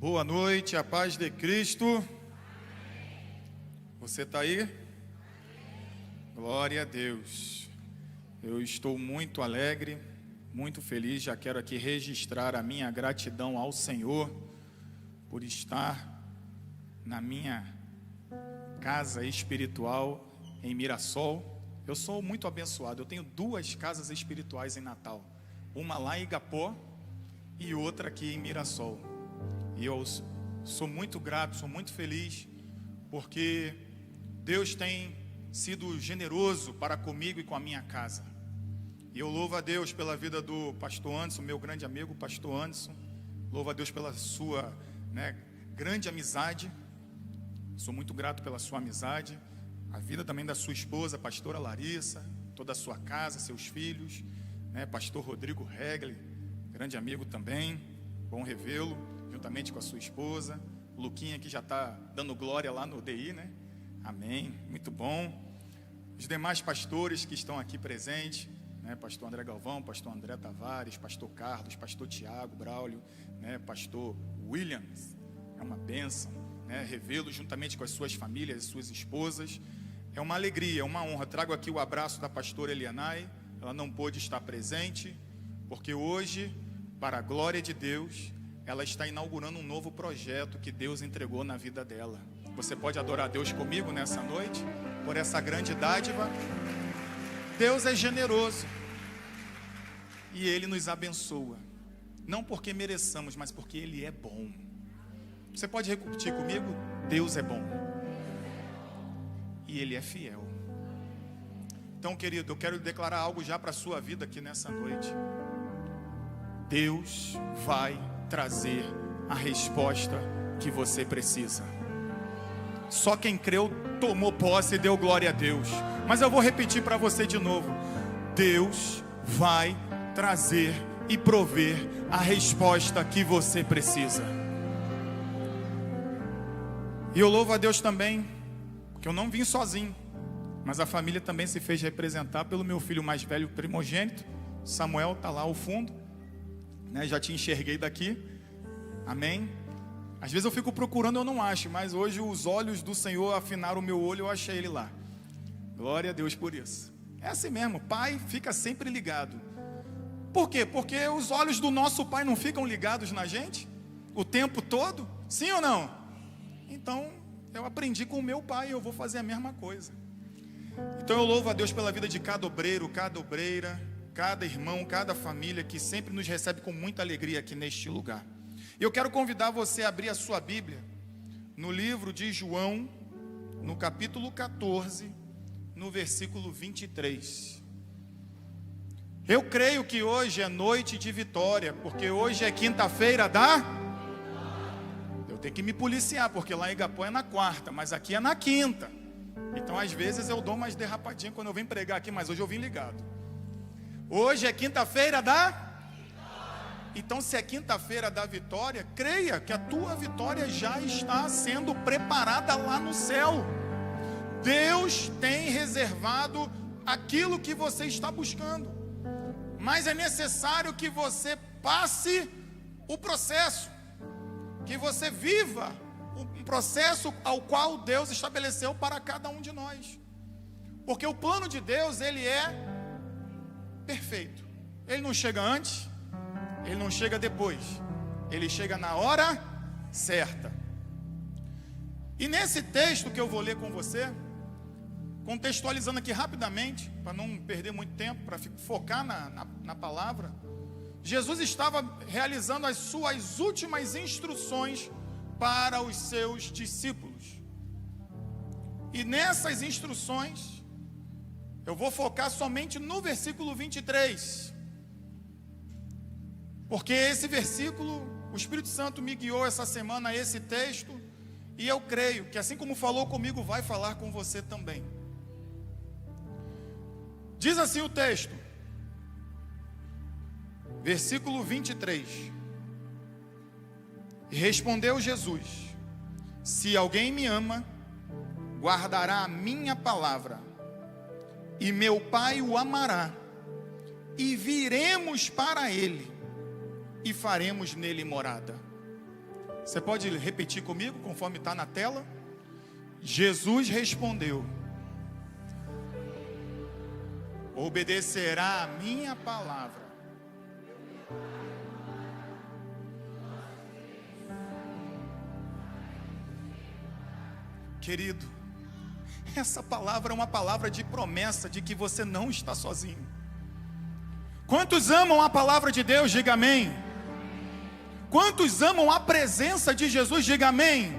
Boa noite, a paz de Cristo. Você está aí? Glória a Deus. Eu estou muito alegre, muito feliz. Já quero aqui registrar a minha gratidão ao Senhor por estar na minha casa espiritual em Mirassol. Eu sou muito abençoado. Eu tenho duas casas espirituais em Natal. Uma lá em Igapó e outra aqui em Mirassol. E eu sou muito grato, sou muito feliz, porque Deus tem sido generoso para comigo e com a minha casa. E eu louvo a Deus pela vida do pastor Anderson, meu grande amigo, pastor Anderson. Louvo a Deus pela sua grande amizade. Sou muito grato pela sua amizade. A vida também da sua esposa, pastora Larissa, toda a sua casa, seus filhos, pastor Rodrigo Regli, grande amigo também, bom revê-lo, juntamente com a sua esposa. O Luquinha que já está dando glória lá no DI, Amém, muito bom. Os demais pastores que estão aqui presentes, pastor André Galvão, pastor André Tavares, pastor Carlos, pastor Tiago Braulio, pastor Williams, é uma bênção, revê-lo juntamente com as suas famílias, as suas esposas. É uma alegria, é uma honra. Trago aqui o abraço da pastora Elianai. Ela não pôde estar presente, porque hoje, para a glória de Deus, ela está inaugurando um novo projeto que Deus entregou na vida dela. Você pode adorar a Deus comigo nessa noite, por essa grande dádiva. Deus é generoso e Ele nos abençoa, não porque mereçamos, mas porque Ele é bom. Você pode repetir comigo? Deus é bom e Ele é fiel. Então, querido, eu quero declarar algo já para a sua vida aqui nessa noite. Deus vai trazer a resposta que você precisa. Só quem creu tomou posse e deu glória a Deus. Mas eu vou repetir para você de novo. Deus vai trazer e prover a resposta que você precisa. E eu louvo a Deus também, porque eu não vim sozinho, mas a família também se fez representar pelo meu filho mais velho, primogênito. Samuel está lá ao fundo, já te enxerguei daqui, amém. Às vezes eu fico procurando, eu não acho, mas hoje os olhos do Senhor afinaram o meu olho, eu achei ele lá. Glória a Deus por isso. É assim mesmo, pai fica sempre ligado. Por quê? Porque os olhos do nosso pai não ficam ligados na gente o tempo todo? Sim ou não? Então eu aprendi com o meu pai e eu vou fazer a mesma coisa. Então eu louvo a Deus pela vida de cada obreiro, cada obreira, cada irmão, cada família que sempre nos recebe com muita alegria aqui neste lugar. Eu quero convidar você a abrir a sua Bíblia no livro de João, no capítulo 14, no versículo 23. Eu creio que hoje é noite de vitória, porque hoje é quinta-feira da... Eu tenho que me policiar, porque lá em Igapó é na quarta, mas aqui é na quinta. Então às vezes eu dou umas derrapadinhas quando eu venho pregar aqui, mas hoje eu vim ligado. Hoje é quinta-feira da... Então, se é quinta-feira da vitória, creia que a tua vitória já está sendo preparada lá no céu. Deus tem reservado aquilo que você está buscando, mas é necessário que você passe o processo, que você viva um processo ao qual Deus estabeleceu para cada um de nós, porque o plano de Deus, ele é perfeito. Ele não chega antes, ele não chega depois, ele chega na hora certa. E nesse texto que eu vou ler com você, contextualizando aqui rapidamente, para não perder muito tempo, para focar na palavra, Jesus estava realizando as suas últimas instruções para os seus discípulos. E nessas instruções, eu vou focar somente no versículo 23. Porque esse versículo, o Espírito Santo me guiou essa semana a esse texto, e eu creio que assim como falou comigo, vai falar com você também. Diz assim o texto, versículo 23. E respondeu Jesus: se alguém me ama, guardará a minha palavra, e meu Pai o amará, e viremos para ele, e faremos nele morada. Você pode repetir comigo, conforme está na tela? Jesus respondeu: obedecerá a minha palavra. Querido, essa palavra é uma palavra de promessa de que você não está sozinho. Quantos amam a palavra de Deus? Diga amém. Quantos amam a presença de Jesus? Diga amém.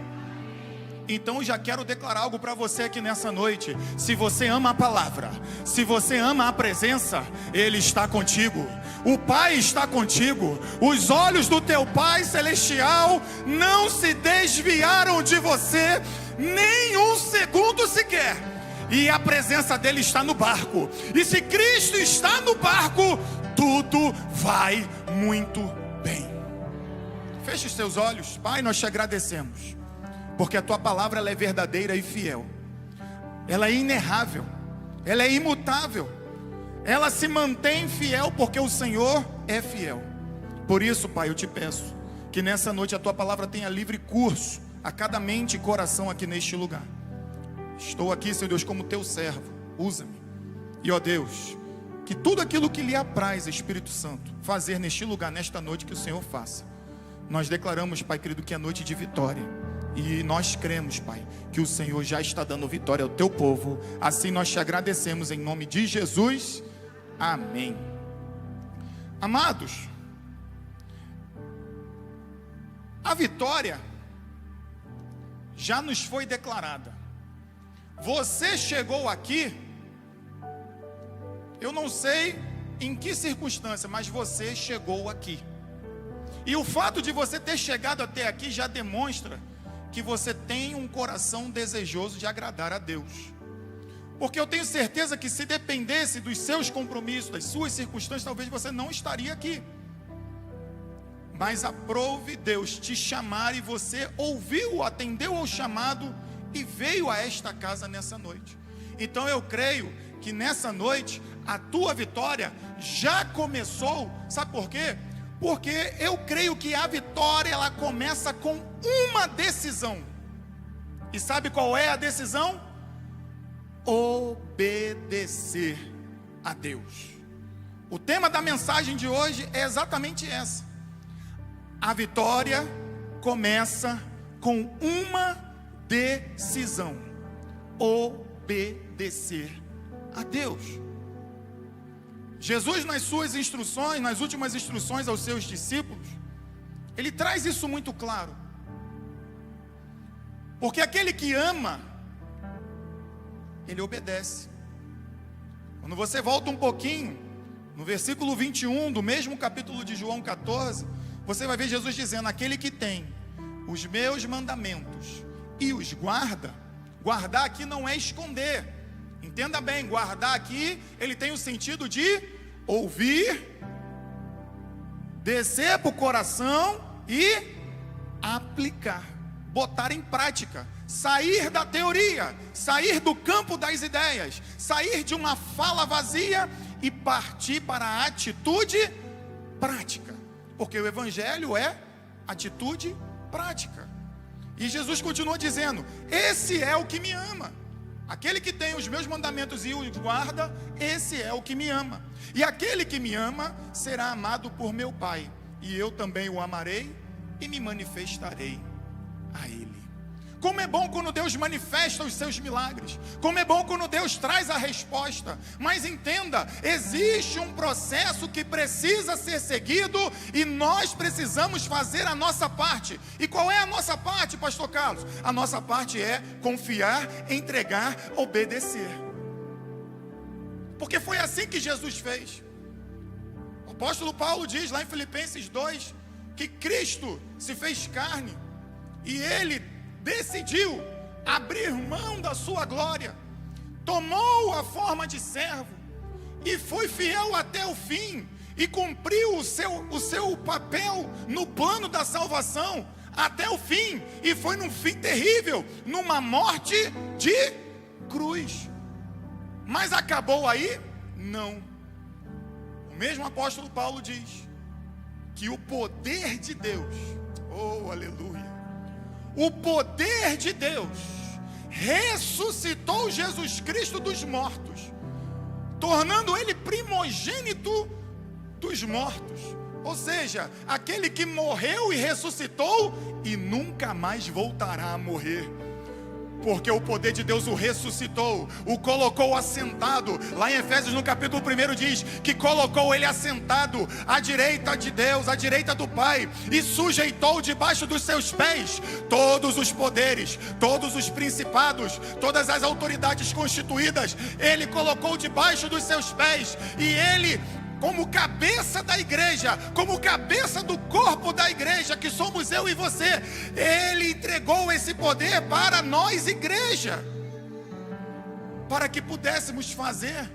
Então eu já quero declarar algo para você aqui nessa noite. Se você ama a palavra, se você ama a presença, Ele está contigo. O Pai está contigo. Os olhos do teu Pai Celestial não se desviaram de você nem um segundo sequer. E a presença dele está no barco. E se Cristo está no barco, tudo vai muito bem. Feche os seus olhos. Pai, nós te agradecemos, porque a tua palavra ela é verdadeira e fiel. Ela é inerrável. Ela é imutável. Ela se mantém fiel porque o Senhor é fiel. Por isso, Pai, eu te peço que nessa noite a tua palavra tenha livre curso a cada mente e coração aqui neste lugar. Estou aqui, Senhor Deus, como teu servo. Usa-me. E ó Deus, que tudo aquilo que lhe apraz, Espírito Santo, fazer neste lugar, nesta noite, que o Senhor faça. Nós declaramos, Pai querido, que é noite de vitória. E nós cremos, Pai, que o Senhor já está dando vitória ao teu povo. Assim nós te agradecemos em nome de Jesus. Amém. Amados, a vitória já nos foi declarada. Você chegou aqui, eu não sei em que circunstância, mas você chegou aqui. E o fato de você ter chegado até aqui já demonstra que você tem um coração desejoso de agradar a Deus. Porque eu tenho certeza que se dependesse dos seus compromissos, das suas circunstâncias, talvez você não estaria aqui. Mas aprove Deus te chamar e você ouviu, atendeu ao chamado e veio a esta casa nessa noite. Então eu creio que nessa noite a tua vitória já começou. Sabe por quê? Porque eu creio que a vitória ela começa com uma decisão. E sabe qual é a decisão? Obedecer a Deus. O tema da mensagem de hoje é exatamente essa. A vitória começa com uma decisão: obedecer a Deus. Jesus, nas suas instruções, nas últimas instruções aos seus discípulos, ele traz isso muito claro. Porque aquele que ama, ele obedece. Quando você volta um pouquinho, no versículo 21 do mesmo capítulo de João 14, você vai ver Jesus dizendo: aquele que tem os meus mandamentos e os guarda. Guardar aqui não é esconder. Entenda bem, guardar aqui, ele tem o sentido de ouvir, descer para o coração e aplicar, botar em prática, sair da teoria, sair do campo das ideias, sair de uma fala vazia e partir para a atitude prática. Porque o evangelho é atitude prática. E Jesus continua dizendo: esse é o que me ama. Aquele que tem os meus mandamentos e os guarda, esse é o que me ama. E aquele que me ama será amado por meu Pai, e eu também o amarei e me manifestarei a ele. Como é bom quando Deus manifesta os seus milagres. Como é bom quando Deus traz a resposta. Mas entenda, existe um processo que precisa ser seguido e nós precisamos fazer a nossa parte. E qual é a nossa parte, pastor Carlos? A nossa parte é confiar, entregar, obedecer. Porque foi assim que Jesus fez. O apóstolo Paulo diz lá em Filipenses 2 que Cristo se fez carne e ele decidiu abrir mão da sua glória, tomou a forma de servo e foi fiel até o fim e cumpriu o seu papel no plano da salvação até o fim, e foi num fim terrível, numa morte de cruz. Mas acabou aí? Não. O mesmo apóstolo Paulo diz que o poder de Deus, Oh, aleluia. O poder de Deus ressuscitou Jesus Cristo dos mortos, tornando ele primogênito dos mortos. Ou seja, aquele que morreu e ressuscitou e nunca mais voltará a morrer. Porque o poder de Deus o ressuscitou, o colocou assentado. Lá em Efésios no capítulo 1 diz que colocou ele assentado à direita de Deus, à direita do Pai, e sujeitou debaixo dos seus pés todos os poderes, todos os principados, todas as autoridades constituídas. Ele colocou debaixo dos seus pés, e ele, como cabeça da igreja, como cabeça do corpo da igreja, que somos eu e você, ele entregou esse poder para nós, igreja, para que pudéssemos fazer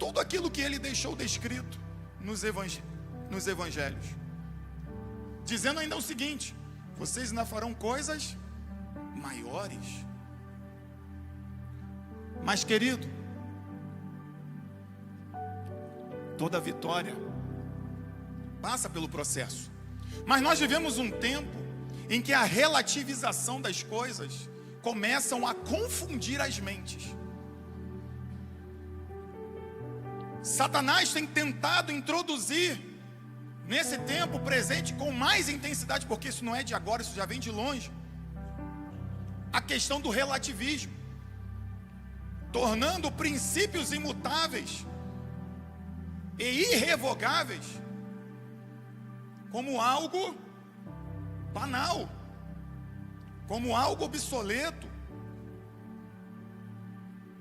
tudo aquilo que ele deixou descrito nos evangelhos, dizendo ainda o seguinte: vocês ainda farão coisas maiores. Mas, querido, toda vitória passa pelo processo. Mas nós vivemos um tempo em que a relativização das coisas começam a confundir as mentes. Satanás tem tentado introduzir nesse tempo presente com mais intensidade, porque isso não é de agora, isso já vem de longe, a questão do relativismo, tornando princípios imutáveis e irrevogáveis como algo banal, como algo obsoleto.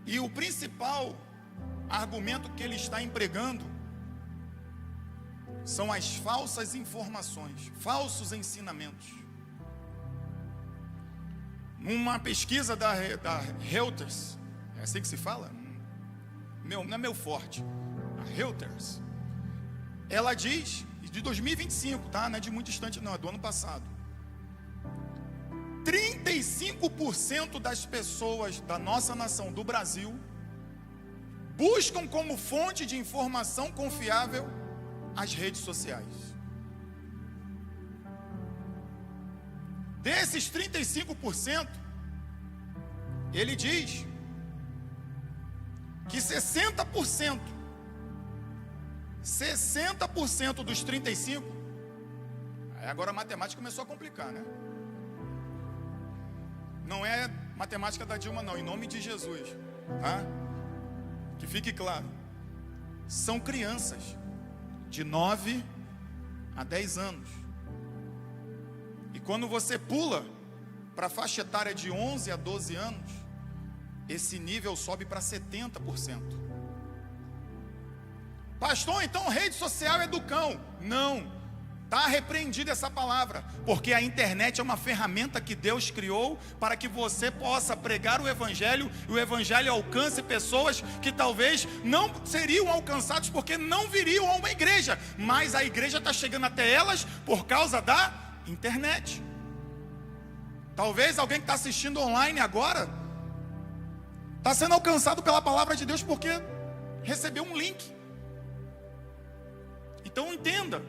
E o principal argumento que ele está empregando são as falsas informações, falsos ensinamentos. Numa pesquisa da Reuters, é assim que se fala? Não é meu forte. Reuters, ela diz, de 2025, tá? Não é de muito distante não, é do ano passado. 35% das pessoas da nossa nação, do Brasil, buscam como fonte de informação confiável as redes sociais. Desses 35%, ele diz que 60% dos 35%, agora a matemática começou a complicar, né? Não é matemática da Dilma não, em nome de Jesus, tá? Que fique claro, são crianças de 9 a 10 anos. E quando você pula para a faixa etária de 11 a 12 anos, esse nível sobe para 70%. Pastor, então rede social é do cão. Não, está repreendida essa palavra, porque a internet é uma ferramenta que Deus criou para que você possa pregar o Evangelho, e o Evangelho alcance pessoas que talvez não seriam alcançadas porque não viriam a uma igreja, mas a igreja está chegando até elas por causa da internet. Talvez alguém que está assistindo online agora está sendo alcançado pela palavra de Deus porque recebeu um link. Então entenda,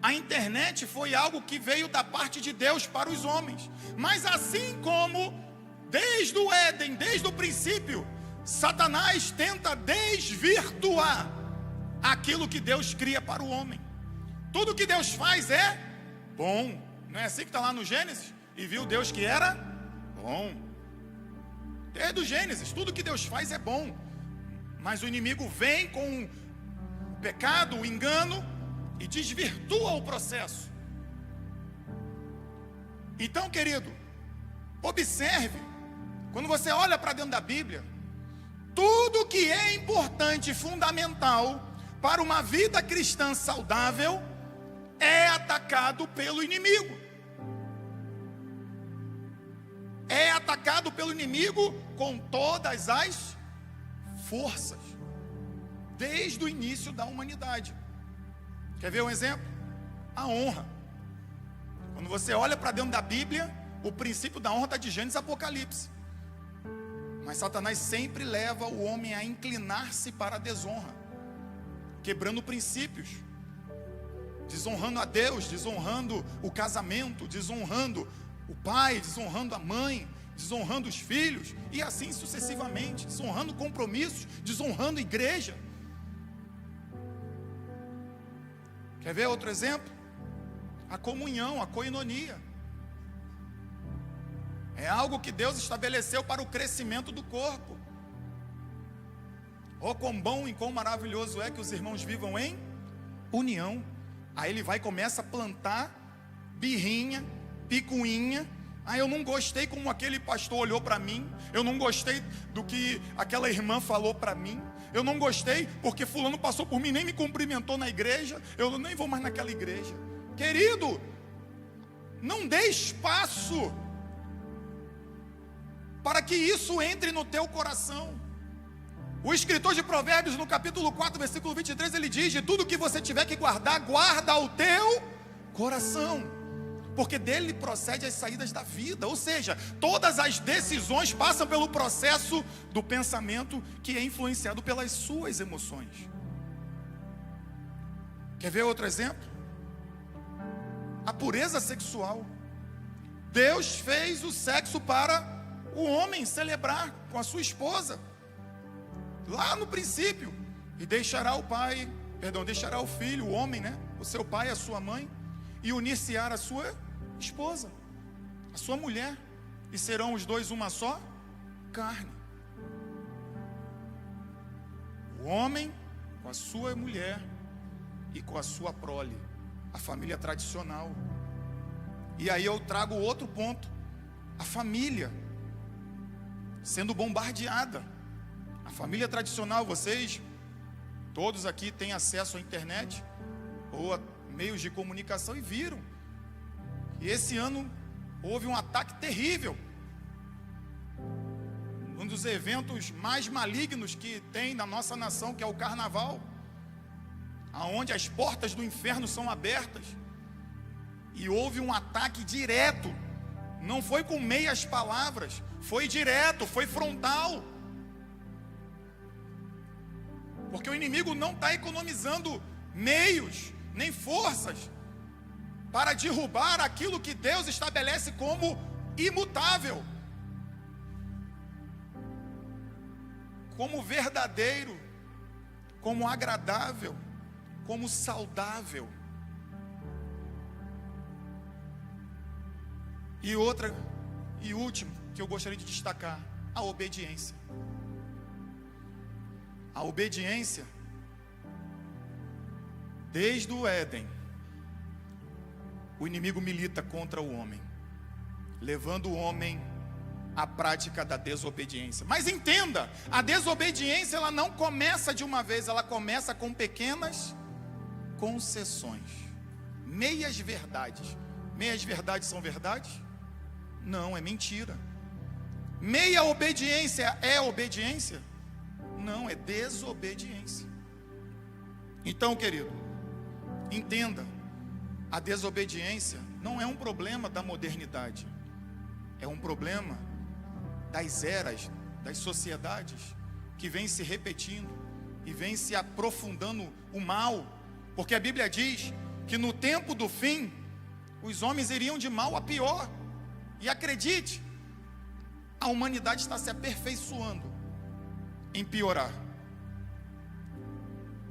a internet foi algo que veio da parte de Deus para os homens. Mas assim como desde o Éden, desde o princípio, Satanás tenta desvirtuar aquilo que Deus cria para o homem. Tudo que Deus faz é bom. Não é assim que está lá no Gênesis? E viu Deus que era bom. Desde o Gênesis, tudo que Deus faz é bom. Mas o inimigo vem com o pecado, o engano, e desvirtua o processo. Então, querido, observe, quando você olha para dentro da Bíblia, tudo que é importante e fundamental para uma vida cristã saudável é atacado pelo inimigo. É atacado pelo inimigo com todas as forças, desde o início da humanidade. Quer ver um exemplo? A honra. Quando você olha para dentro da Bíblia, o princípio da honra está de Gênesis a Apocalipse. Mas Satanás sempre leva o homem a inclinar-se para a desonra, quebrando princípios. desonrando a Deus, desonrando o casamento, desonrando o pai, desonrando a mãe, desonrando os filhos, e assim sucessivamente, desonrando compromissos, desonrando a igreja. Quer ver outro exemplo? A comunhão, a koinonia. É algo que Deus estabeleceu para o crescimento do corpo. Oh, quão bom e quão maravilhoso é que os irmãos vivam em união. Aí ele vai e começa a plantar birrinha, picuinha. Eu não gostei como aquele pastor olhou para mim. Eu não gostei do que aquela irmã falou para mim. Eu não gostei porque fulano passou por mim, nem me cumprimentou na igreja. Eu nem vou mais naquela igreja. Querido, não dê espaço para que isso entre no teu coração. O escritor de Provérbios, no capítulo 4, versículo 23, ele diz: de tudo que você tiver que guardar, guarda o teu coração, porque dele procede as saídas da vida. Ou seja, todas as decisões passam pelo processo do pensamento, que é influenciado pelas suas emoções. Quer ver outro exemplo? A pureza sexual. Deus fez o sexo para o homem celebrar com a sua esposa, lá no princípio. E deixará o filho, o homem, né? O seu pai, a sua mãe, e unir-se-á a sua esposa, a sua mulher, e serão os dois uma só carne. O homem com a sua mulher e com a sua prole, a família tradicional. E aí eu trago outro ponto: a família sendo bombardeada. A família tradicional, vocês todos aqui têm acesso à internet ou a meios de comunicação e viram. E esse ano houve um ataque terrível. Um dos eventos mais malignos que tem na nossa nação, que é o carnaval, aonde as portas do inferno são abertas. E houve um ataque direto. Não foi com meias palavras, foi direto, foi frontal. Porque o inimigo não está economizando meios, nem forças, para derrubar aquilo que Deus estabelece como imutável, como verdadeiro, como agradável, como saudável. E outra, e último, que eu gostaria de destacar: a obediência. A obediência, desde o Éden, o inimigo milita contra o homem, levando o homem à prática da desobediência. Mas entenda, a desobediência ela não começa de uma vez, ela começa com pequenas concessões, meias verdades. Meias verdades são verdades? Não, é mentira. Meia obediência é obediência? Não, é desobediência. Então, querido, entenda, a desobediência não é um problema da modernidade, é um problema das eras, das sociedades, que vem se repetindo e vem se aprofundando o mal. Porque a Bíblia diz que no tempo do fim, os homens iriam de mal a pior. E acredite, a humanidade está se aperfeiçoando em piorar.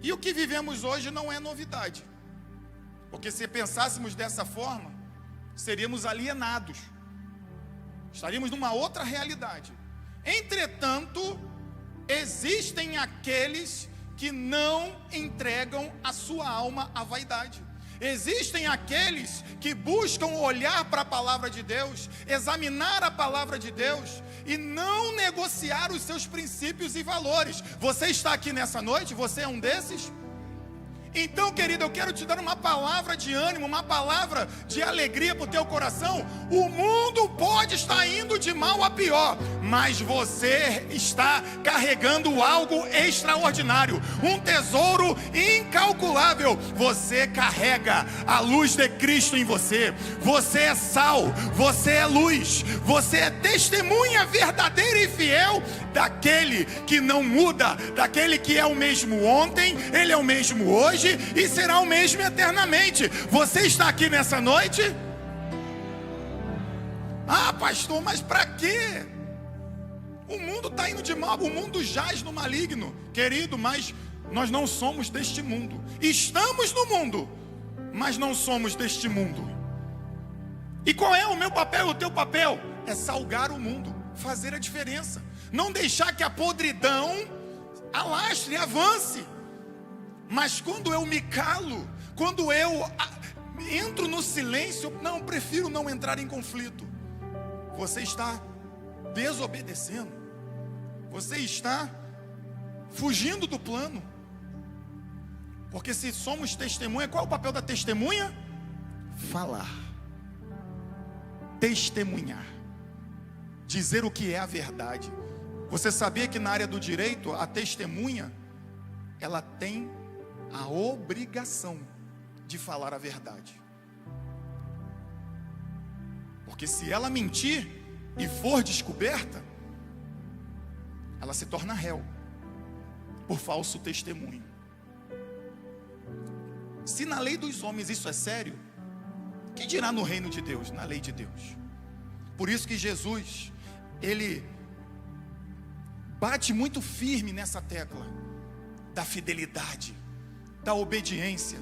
E o que vivemos hoje não é novidade, porque se pensássemos dessa forma, seríamos alienados, estaríamos numa outra realidade. Entretanto, existem aqueles que não entregam a sua alma à vaidade. Existem aqueles que buscam olhar para a palavra de Deus, examinar a palavra de Deus e não negociar os seus princípios e valores. Você está aqui nessa noite? Você é um desses? Então, querido, eu quero te dar uma palavra de ânimo, uma palavra de alegria para o teu coração. O mundo pode estar indo de mal a pior, mas você está carregando algo extraordinário, um tesouro incalculável. Você carrega a luz de Cristo em você. Você é sal, você é luz, você é testemunha verdadeira e fiel daquele que não muda, daquele que é o mesmo ontem, ele é o mesmo hoje hoje e será o mesmo eternamente. Você está aqui nessa noite? Ah, pastor, mas para quê? O mundo está indo de mal, o mundo jaz no maligno. Querido, mas nós não somos deste mundo. Estamos no mundo, mas não somos deste mundo. E qual é o meu papel e o teu papel? É salgar o mundo, fazer a diferença. Não deixar que a podridão alastre, avance. Mas quando eu me calo, quando eu entro no silêncio, não, prefiro não entrar em conflito. Você está desobedecendo. Você está fugindo do plano. Porque se somos testemunha, qual é o papel da testemunha? Falar. Testemunhar. Dizer o que é a verdade. Você sabia que na área do direito, a testemunha, ela tem a obrigação de falar a verdade. Porque se ela mentir e for descoberta, ela se torna réu por falso testemunho. Se na lei dos homens isso é sério, que dirá no reino de Deus, na lei de Deus? Por isso que Jesus, ele bate muito firme nessa tecla da fidelidade, da obediência.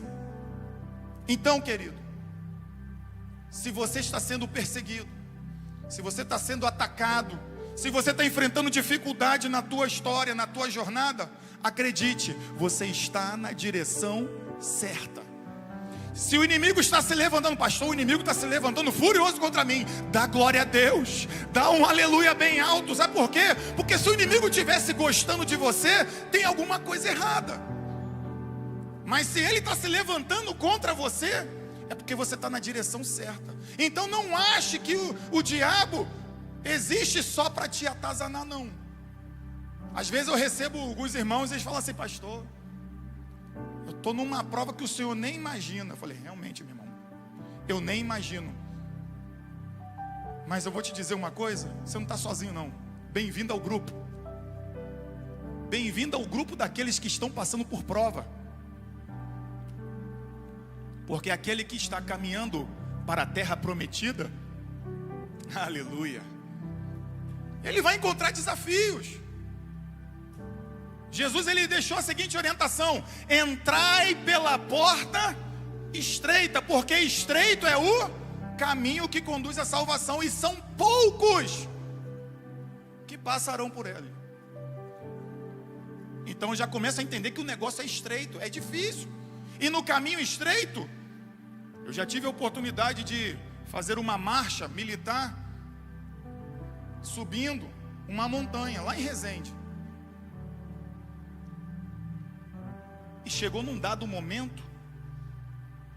Então, querido, se você está sendo perseguido, se você está sendo atacado, se você está enfrentando dificuldade na tua história, na tua jornada, acredite, você está na direção certa. Se o inimigo está se levantando, pastor, o inimigo está se levantando furioso contra mim, dá glória a Deus, dá um aleluia bem alto. Sabe por quê? Porque se o inimigo estivesse gostando de você, tem alguma coisa errada. Mas se ele está se levantando contra você, é porque você está na direção certa. Então não ache que o diabo existe só para te atazanar, não. Às vezes eu recebo alguns irmãos e eles falam assim, pastor, eu estou numa prova que o senhor nem imagina. Eu falei, realmente, meu irmão, eu nem imagino. Mas eu vou te dizer uma coisa, você não está sozinho não. Bem-vindo ao grupo. Bem-vindo ao grupo daqueles que estão passando por prova. Porque aquele que está caminhando para a terra prometida, aleluia, ele vai encontrar desafios. Jesus, ele deixou a seguinte orientação: entrai pela porta estreita, porque estreito é o caminho que conduz à salvação, e são poucos que passarão por ele. Então já começa a entender que o negócio é estreito, é difícil. E no caminho estreito, eu já tive a oportunidade de fazer uma marcha militar, subindo uma montanha, lá em Resende. E chegou num dado momento,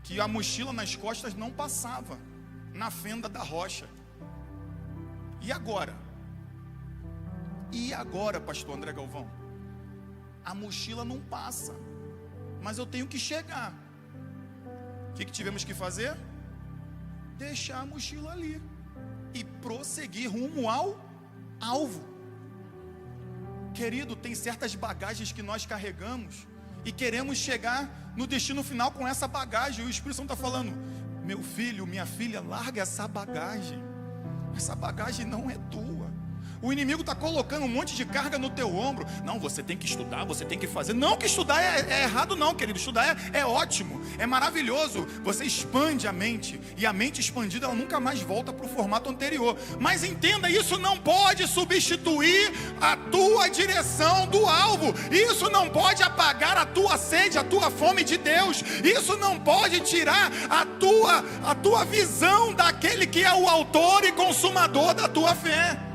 que a mochila nas costas não passava, na fenda da rocha. E agora? E agora, pastor André Galvão? A mochila não passa, mas eu tenho que chegar. O que tivemos que fazer? Deixar a mochila ali e prosseguir rumo ao alvo. Querido, tem certas bagagens que nós carregamos e queremos chegar no destino final com essa bagagem. E o Espírito Santo está falando, meu filho, minha filha, larga essa bagagem. Essa bagagem não é tua. O inimigo está colocando um monte de carga no teu ombro. Não, você tem que estudar, você tem que fazer. Não que estudar é errado não, querido. Estudar é ótimo, é maravilhoso. Você expande a mente, e a mente expandida, ela nunca mais volta para o formato anterior. Mas entenda, isso não pode substituir a tua direção do alvo. Isso não pode apagar a tua sede, a tua fome de Deus. Isso não pode tirar a tua visão daquele que é o autor e consumador da tua fé.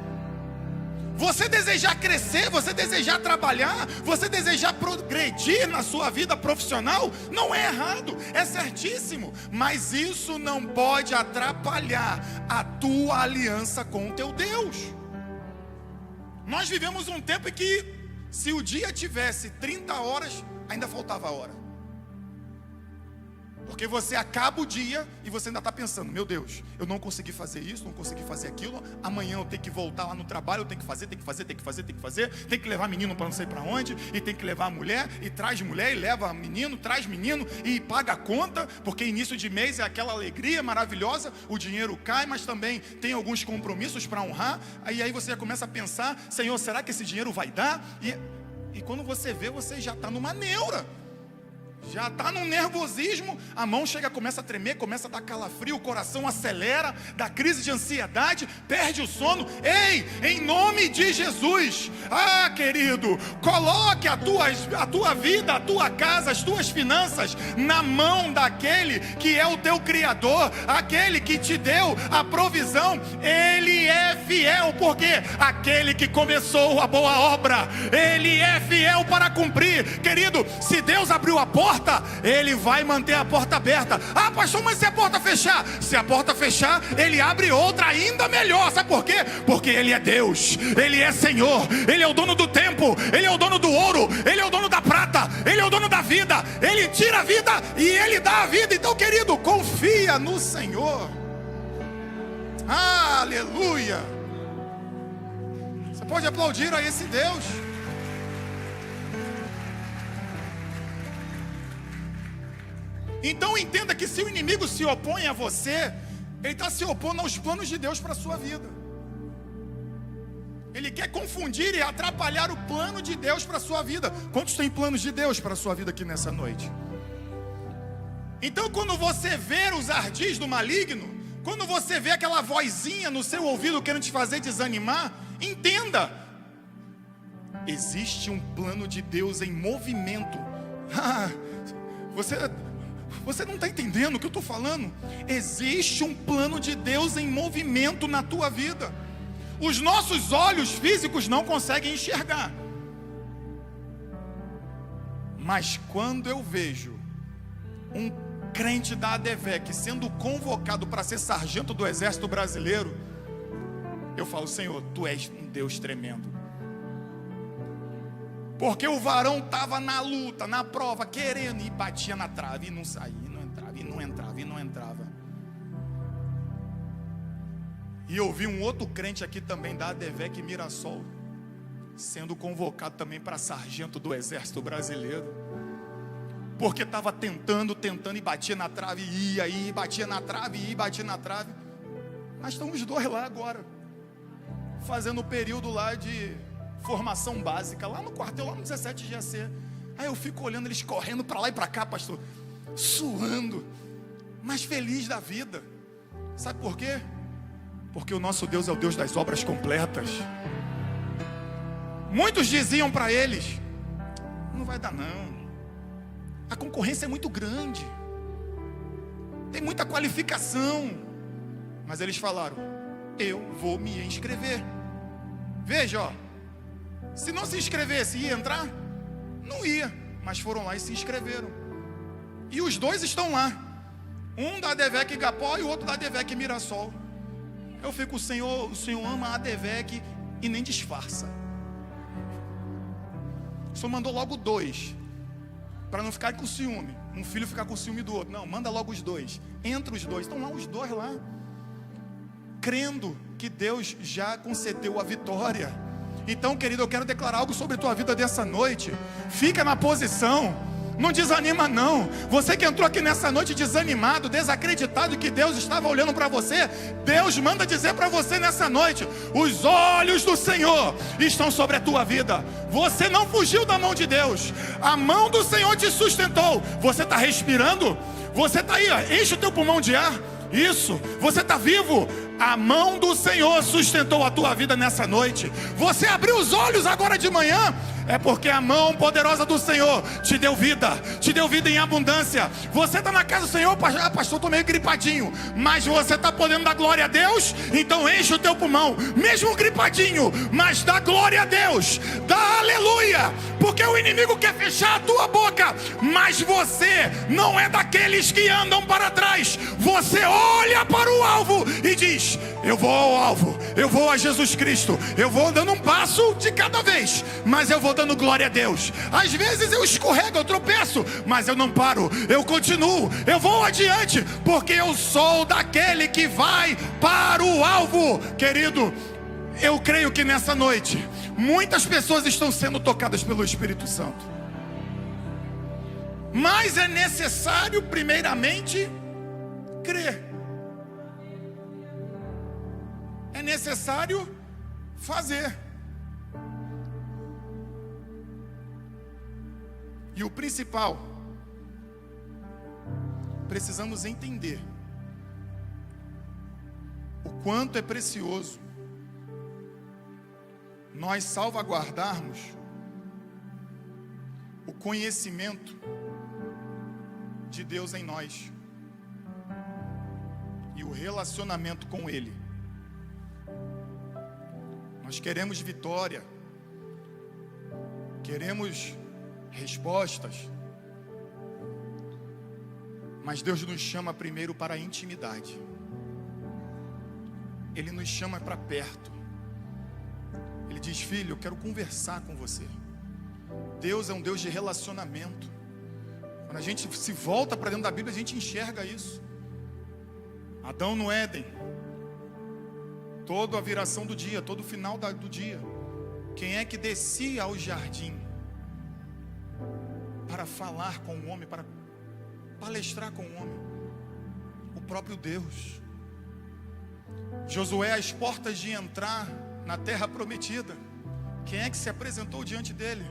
Você desejar crescer, você desejar trabalhar, você desejar progredir na sua vida profissional, não é errado, é certíssimo. Mas isso não pode atrapalhar a tua aliança com o teu Deus. Nós vivemos um tempo em que, se o dia tivesse 30 horas, ainda faltava hora. Porque você acaba o dia e você ainda está pensando: meu Deus, eu não consegui fazer isso, não consegui fazer aquilo. Amanhã eu tenho que voltar lá no trabalho, eu tenho que fazer. Tem que levar menino para não sei para onde, e tem que levar a mulher, e traz mulher, e leva menino, traz menino, e paga a conta, porque início de mês é aquela alegria maravilhosa, o dinheiro cai, mas também tem alguns compromissos para honrar. Aí você já começa a pensar: Senhor, será que esse dinheiro vai dar? E quando você vê, você já está numa neura. Já está num nervosismo, a mão chega, começa a tremer, começa a dar calafrio, o coração acelera, dá crise de ansiedade, perde o sono. Ei, em nome de Jesus, querido, coloque a tua vida, a tua casa, as tuas finanças na mão daquele que é o teu Criador, aquele que te deu a provisão. Ele é fiel, porque aquele que começou a boa obra, Ele é fiel para cumprir. Querido, se Deus abriu a porta, Ele vai manter a porta aberta. Pastor, mas se a porta fechar? Se a porta fechar, Ele abre outra ainda melhor. Sabe por quê? Porque Ele é Deus, Ele é Senhor, Ele é o dono do tempo, Ele é o dono do ouro, Ele é o dono da prata, Ele é o dono da vida. Ele tira a vida e Ele dá a vida. Então, querido, confia no Senhor. Aleluia. Você pode aplaudir a esse Deus. Então entenda que se o inimigo se opõe a você, ele está se opondo aos planos de Deus para a sua vida. Ele quer confundir e atrapalhar o plano de Deus para a sua vida. Quantos têm planos de Deus para a sua vida aqui nessa noite? Então, quando você vê os ardis do maligno, quando você vê aquela vozinha no seu ouvido querendo te fazer desanimar, entenda: existe um plano de Deus em movimento. Você não está entendendo o que eu estou falando? Existe um plano de Deus em movimento na tua vida. Os nossos olhos físicos não conseguem enxergar. Mas quando eu vejo um crente da ADVEC sendo convocado para ser sargento do Exército Brasileiro, eu falo: Senhor, Tu és um Deus tremendo. Porque o varão estava na luta, na prova, querendo, e batia na trave, e não saía, e não entrava, e não entrava, e não entrava. E eu vi um outro crente aqui também da ADVEC Mirassol sendo convocado também para sargento do Exército Brasileiro. Porque estava tentando, e batia na trave, e ia, e batia na trave, e batia na trave. Mas estão os dois lá agora, fazendo o período lá de formação básica, lá no quartel, lá no 17 GAC. Aí eu fico olhando eles correndo para lá e para cá, pastor, suando, mas feliz da vida. Sabe por quê? Porque o nosso Deus é o Deus das obras completas. Muitos diziam para eles: não vai dar não, a concorrência é muito grande, tem muita qualificação. Mas eles falaram: eu vou me inscrever. Veja, ó, se não se inscrevesse, ia entrar? Não ia, mas foram lá e se inscreveram. E os dois estão lá, um da ADVEC Igapó e o outro da ADVEC Mirassol. Eu fico: o Senhor ama a ADVEC e nem disfarça. O Senhor mandou logo dois, para não ficar com ciúme, um filho ficar com ciúme do outro. Não, manda logo os dois. Entra os dois, estão lá os dois lá, crendo que Deus já concedeu a vitória. Então, querido, eu quero declarar algo sobre a tua vida dessa noite. Fica na posição, não desanima não. Você que entrou aqui nessa noite desanimado, desacreditado que Deus estava olhando para você, Deus manda dizer para você nessa noite: os olhos do Senhor estão sobre a tua vida. Você não fugiu da mão de Deus, a mão do Senhor te sustentou. Você está respirando, você está aí, ó, enche o teu pulmão de ar. Isso, você está vivo. A mão do Senhor sustentou a tua vida nessa noite. Você abriu os olhos agora de manhã, é porque a mão poderosa do Senhor te deu vida em abundância. Você está na casa do Senhor: pastor, estou meio gripadinho, mas você está podendo dar glória a Deus. Então enche o teu pulmão, mesmo gripadinho, mas dá glória a Deus, dá aleluia, porque o inimigo quer fechar a tua boca, mas você não é daqueles que andam para trás. Você olha para o alvo e e diz: eu vou ao alvo, eu vou a Jesus Cristo, eu vou dando um passo de cada vez, mas eu vou dando glória a Deus. Às vezes eu escorrego, eu tropeço, mas eu não paro, eu continuo, eu vou adiante, porque eu sou daquele que vai para o alvo. Querido, eu creio que nessa noite muitas pessoas estão sendo tocadas pelo Espírito Santo, mas é necessário primeiramente crer. É necessário fazer. E o principal, precisamos entender o quanto é precioso nós salvaguardarmos o conhecimento de Deus em nós e o relacionamento com Ele. Nós queremos vitória, queremos respostas, mas Deus nos chama primeiro para a intimidade. Ele nos chama para perto. Ele diz: filho, eu quero conversar com você. Deus é um Deus de relacionamento. Quando a gente se volta para dentro da Bíblia, a gente enxerga isso. Adão no Éden, toda a viração do dia, todo o final do dia, quem é que descia ao jardim para falar com o homem, para palestrar com o homem? O próprio Deus. Josué, às portas de entrar na terra prometida, quem é que se apresentou diante dele?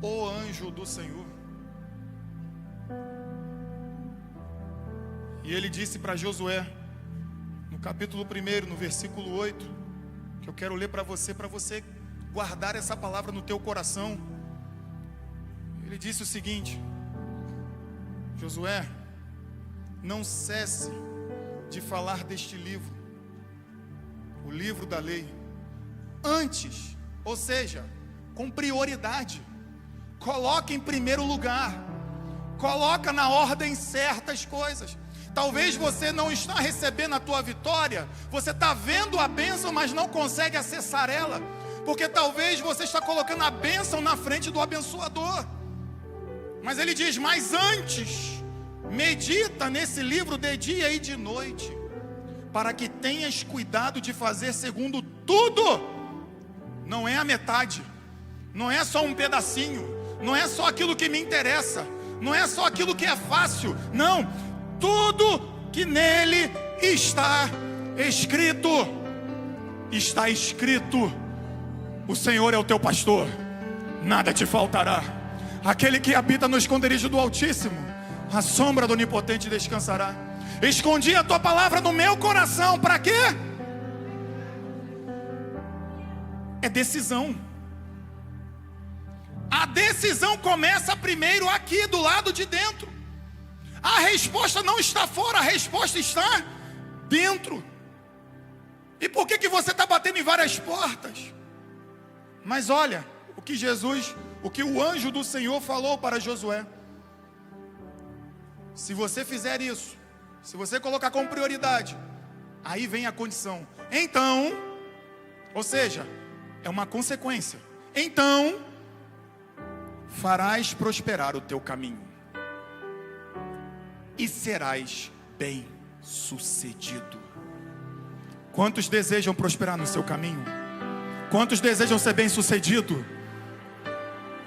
O anjo do Senhor. E ele disse para Josué, no capítulo 1, no versículo 8, que eu quero ler para você guardar essa palavra no teu coração. Ele disse o seguinte: Josué, não cesse de falar deste livro, o livro da lei, antes, ou seja, com prioridade. Coloca em primeiro lugar, coloca na ordem certa as coisas. Talvez você não está recebendo a tua vitória, você está vendo a bênção, mas não consegue acessar ela, porque talvez você está colocando a bênção na frente do abençoador. Mas ele diz: mas antes, medita nesse livro de dia e de noite, para que tenhas cuidado de fazer segundo tudo. Não é a metade, não é só um pedacinho, não é só aquilo que me interessa, não é só aquilo que é fácil, não, tudo que nele está escrito. Está escrito: o Senhor é o teu pastor, nada te faltará. Aquele que habita no esconderijo do Altíssimo, a sombra do Onipotente descansará. Escondi a tua palavra no meu coração. Para quê? É decisão. A decisão começa primeiro aqui do lado de dentro. A resposta não está fora, a resposta está dentro. E por que você está batendo em várias portas? Mas olha o que o anjo do Senhor falou para Josué: se você fizer isso, se você colocar como prioridade, aí vem a condição. Então, ou seja, é uma consequência. Então, farás prosperar o teu caminho e serás bem sucedido. Quantos desejam prosperar no seu caminho? Quantos desejam ser bem sucedido?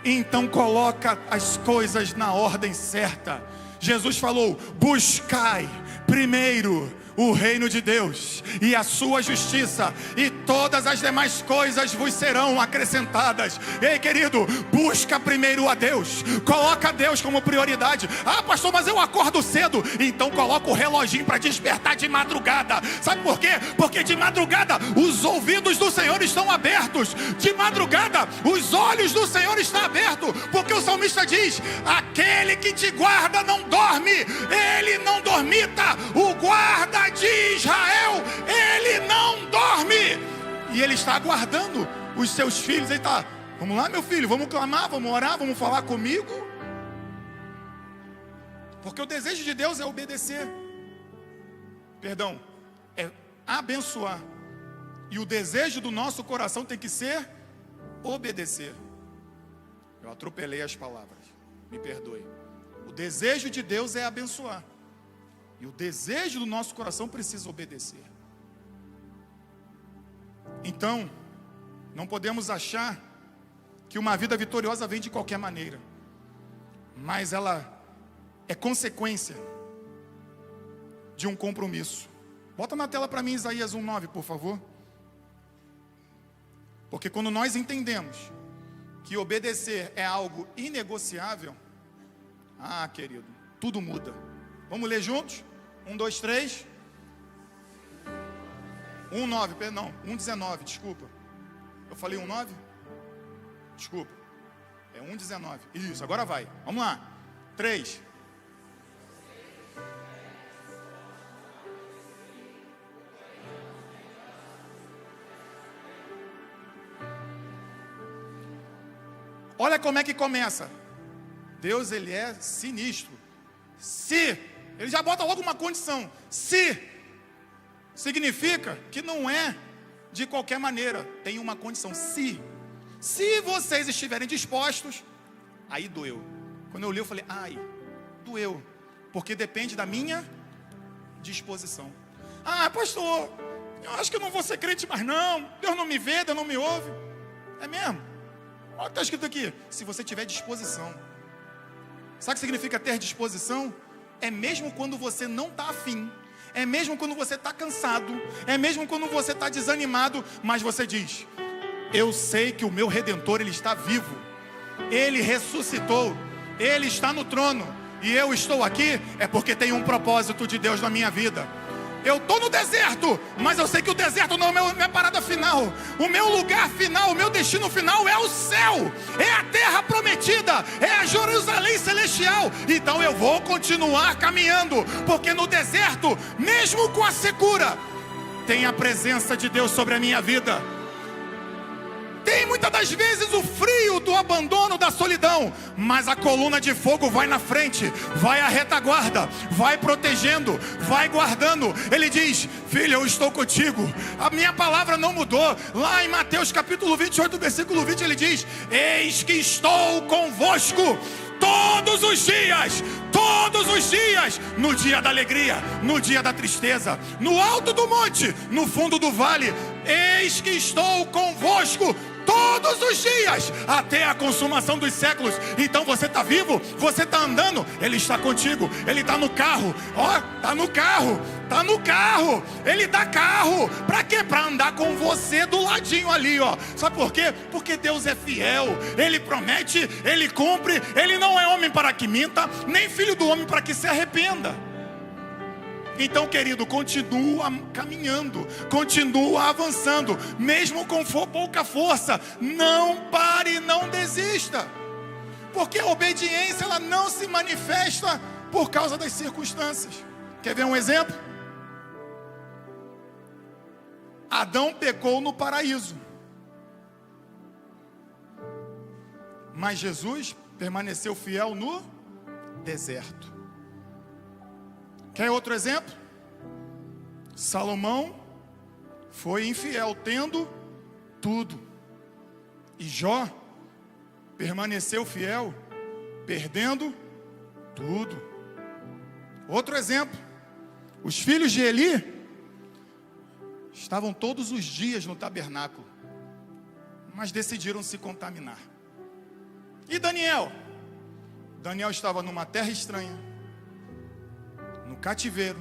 Então coloca as coisas na ordem certa. Jesus falou: buscai primeiro o reino de Deus e a sua justiça, e todas as demais coisas vos serão acrescentadas. Ei, querido, busca primeiro a Deus, coloca Deus como prioridade. Ah, pastor, mas eu acordo cedo. Então coloca o reloginho para despertar de madrugada. Sabe por quê? Porque de madrugada os ouvidos do Senhor estão abertos, de madrugada os olhos do Senhor estão abertos, porque o salmista diz: aquele que te guarda não dorme, ele não dormita. O guarda de Israel, ele não dorme, e ele está aguardando os seus filhos. Ele está: vamos lá, meu filho, vamos clamar, vamos orar, vamos falar comigo. Porque o desejo de Deus é obedecer. Perdão, é abençoar. E o desejo do nosso coração tem que ser obedecer. Eu atropelei as palavras, me perdoe. O desejo de Deus é abençoar. E o desejo do nosso coração precisa obedecer. Então, não podemos achar que uma vida vitoriosa vem de qualquer maneira. Mas ela é consequência de um compromisso. Bota na tela para mim Isaías 1:9, por favor. Porque quando nós entendemos que obedecer é algo inegociável, querido, tudo muda. Vamos ler juntos? 1, 2, 3. 1:9, perdão, 1:19, desculpa. Eu falei 1:9? Desculpa. É 1:19. Isso, agora vai. Vamos lá. 3. Olha como é que começa. Deus, ele é sinistro. Se, ele já bota logo uma condição. Se, significa que não é de qualquer maneira. Tem uma condição. Se vocês estiverem dispostos, aí doeu. Quando eu li, eu falei, doeu. Porque depende da minha disposição. Pastor, eu acho que eu não vou ser crente mais não. Deus não me vê, Deus não me ouve. É mesmo? Olha o que está escrito aqui. Se você tiver disposição. Sabe o que significa ter disposição? É mesmo quando você não está afim. É mesmo quando você está cansado. É mesmo quando você está desanimado. Mas você diz, eu sei que o meu Redentor, ele está vivo. Ele ressuscitou. Ele está no trono. E eu estou aqui, é porque tem um propósito de Deus na minha vida. Eu estou no deserto, mas eu sei que o deserto não é minha parada final. O meu lugar final, o meu destino final é o céu. É a terra prometida, é a Jerusalém celestial. Então eu vou continuar caminhando, porque no deserto, mesmo com a secura, tem a presença de Deus sobre a minha vida. Tem muitas das vezes o frio do abandono, da solidão, mas a coluna de fogo vai na frente, vai à retaguarda, vai protegendo, vai guardando. Ele diz, filho, eu estou contigo. A minha palavra não mudou. Lá em Mateus capítulo 28, versículo 20, ele diz, eis que estou convosco todos os dias, no dia da alegria, no dia da tristeza, no alto do monte, no fundo do vale. Eis que estou convosco todos os dias, até a consumação dos séculos. Então você está vivo, você está andando, Ele está contigo. Ele está no carro, está no carro, Ele dá carro, para quê? Para andar com você do ladinho ali, sabe por quê? Porque Deus é fiel, Ele promete, Ele cumpre. Ele não é homem para que minta, nem filho do homem para que se arrependa. Então, querido, continua caminhando, continua avançando, mesmo com pouca força. Não pare, não desista, porque a obediência, ela não se manifesta por causa das circunstâncias. Quer ver um exemplo? Adão pecou no paraíso, mas Jesus permaneceu fiel no deserto. Quer outro exemplo? Salomão foi infiel tendo tudo, e Jó permaneceu fiel perdendo tudo. Outro exemplo, os filhos de Eli estavam todos os dias no tabernáculo, mas decidiram se contaminar. E Daniel? Daniel estava numa terra estranha, no cativeiro,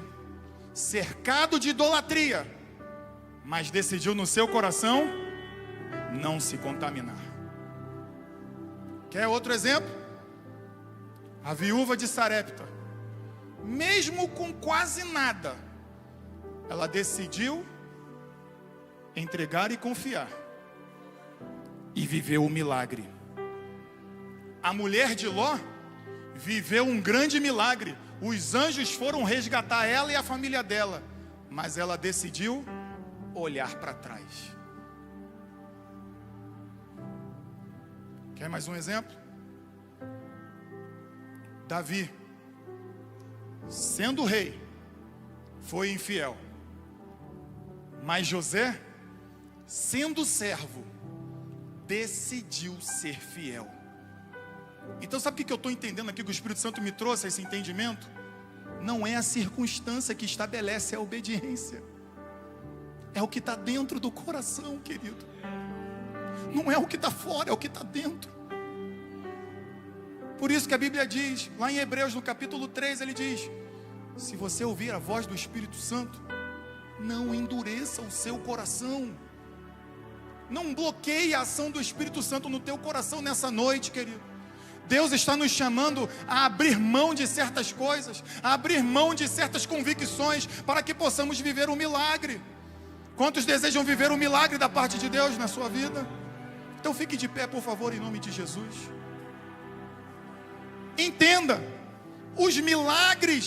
cercado de idolatria, mas decidiu no seu coração não se contaminar. Quer outro exemplo? A viúva de Sarepta, mesmo com quase nada, ela decidiu entregar e confiar, e viveu o milagre. A mulher de Ló viveu um grande milagre. Os anjos foram resgatar ela e a família dela, mas ela decidiu olhar para trás. Quer mais um exemplo? Davi, sendo rei, foi infiel, Mas José, sendo servo, decidiu ser fiel. Então sabe o que eu estou entendendo aqui, que o Espírito Santo me trouxe esse entendimento? Não é a circunstância que estabelece a obediência, é o que está dentro do coração, querido. Não é o que está fora, é o que está dentro. Por isso que a Bíblia diz, lá em Hebreus no capítulo 3, ele diz: se você ouvir a voz do Espírito Santo, não endureça o seu coração. Não bloqueie a ação do Espírito Santo no teu coração nessa noite, querido. Deus está nos chamando a abrir mão de certas coisas, a abrir mão de certas convicções, para que possamos viver um milagre. Quantos desejam viver um milagre da parte de Deus na sua vida? Então fique de pé, por favor, em nome de Jesus. Entenda, os milagres